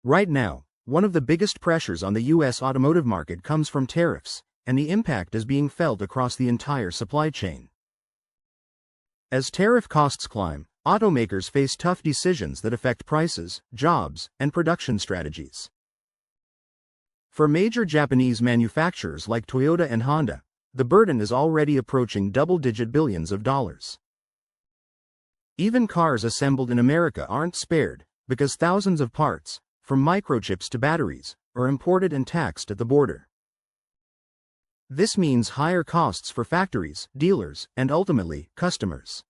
Right now, one of the biggest pressures on the U.S. automotive market comes from tariffs, and the impact is being felt across the entire supply chain. As tariff costs climb, automakers face tough decisions that affect prices, jobs, and production strategies. For major Japanese manufacturers like Toyota and Honda, the burden is already approaching double-digit billions of dollars. Even cars assembled in America aren't spared, because thousands of parts, from microchips to batteries, are imported and taxed at the border. This means higher costs for factories, dealers, and ultimately, customers.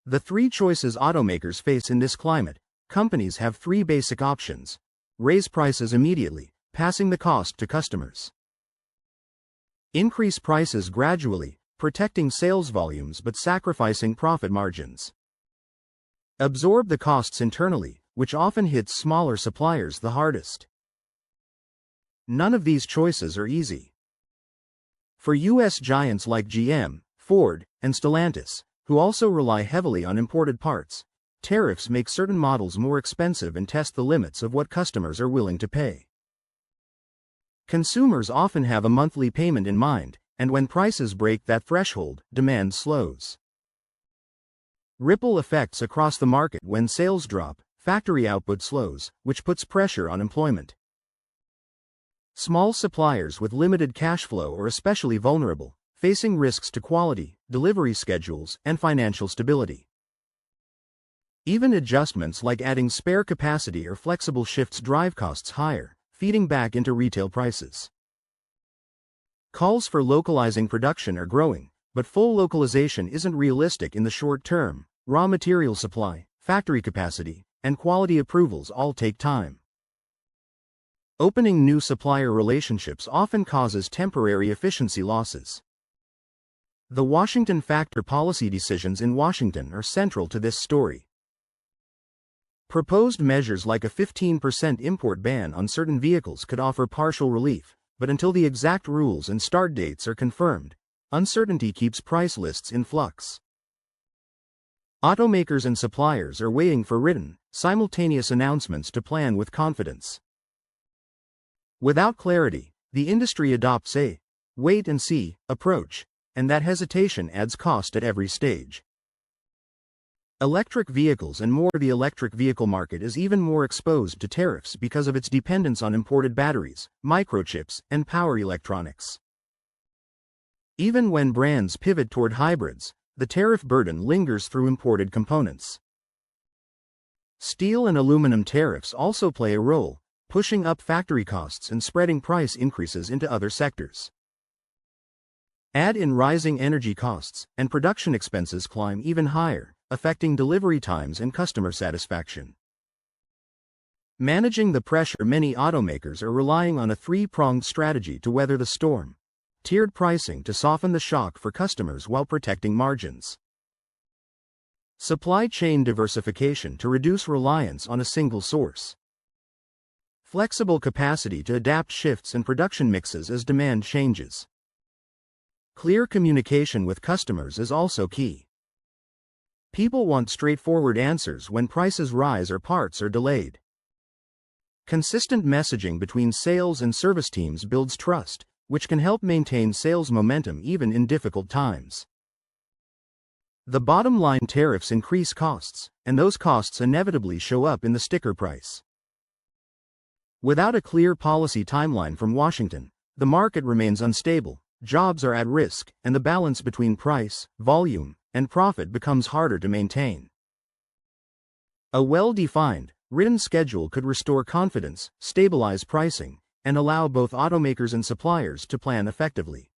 The three choices automakers face in this climate: companies have three basic options: raise prices immediately, passing the cost to customers; increase prices gradually, protecting sales volumes but sacrificing profit margins; absorb the costs internally, which often hits smaller suppliers the hardest. None of these choices are easy. For U.S. giants like GM, Ford, and Stellantis, who also rely heavily on imported parts, tariffs make certain models more expensive and test the limits of what customers are willing to pay. Consumers often have a monthly payment in mind, and when prices break that threshold, demand slows. Ripple effects across the market: when sales drop, factory output slows, which puts pressure on employment. Small suppliers with limited cash flow are especially vulnerable, facing risks to quality, delivery schedules, and financial stability. Even adjustments like adding spare capacity or flexible shifts drive costs higher, feeding back into retail prices. Calls for localizing production are growing, but full localization isn't realistic in the short term. Raw material supply, factory capacity, and quality approvals all take time. Opening new supplier relationships often causes temporary efficiency losses. The Washington factor policy decisions in Washington are central to this story. Proposed measures like a 15% import ban on certain vehicles could offer partial relief, but until the exact rules and start dates are confirmed, uncertainty keeps price lists in flux. Automakers and suppliers are waiting for written, simultaneous announcements to plan with confidence. Without clarity, the industry adopts a wait-and-see approach, and that hesitation adds cost at every stage. Electric vehicles and more. The electric vehicle market is even more exposed to tariffs because of its dependence on imported batteries, microchips, and power electronics. Even when brands pivot toward hybrids, the tariff burden lingers through imported components. Steel and aluminum tariffs also play a role, pushing up factory costs and spreading price increases into other sectors. Add in rising energy costs, and production expenses climb even higher, affecting delivery times and customer satisfaction. Managing the pressure: many automakers are relying on a three-pronged strategy to weather the storm: tiered pricing to soften the shock for customers while protecting margins; supply chain diversification to reduce reliance on a single source; flexible capacity to adapt shifts and production mixes as demand changes. Clear communication with customers is also key. People want straightforward answers when prices rise or parts are delayed. Consistent messaging between sales and service teams builds trust, which can help maintain sales momentum even in difficult times. The bottom line: tariffs increase costs, and those costs inevitably show up in the sticker price. Without a clear policy timeline from Washington, the market remains unstable, jobs are at risk, and the balance between price, volume, and profit becomes harder to maintain. A well-defined, written schedule could restore confidence, stabilize pricing, and allow both automakers and suppliers to plan effectively.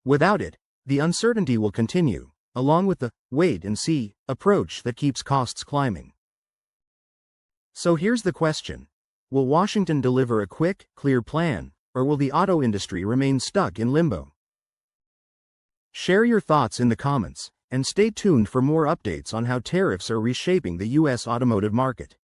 Without it, the uncertainty will continue, along with the wait-and-see approach that keeps costs climbing. So here's the question: will Washington deliver a quick, clear plan, or will the auto industry remain stuck in limbo? Share your thoughts in the comments, and stay tuned for more updates on how tariffs are reshaping the U.S. automotive market.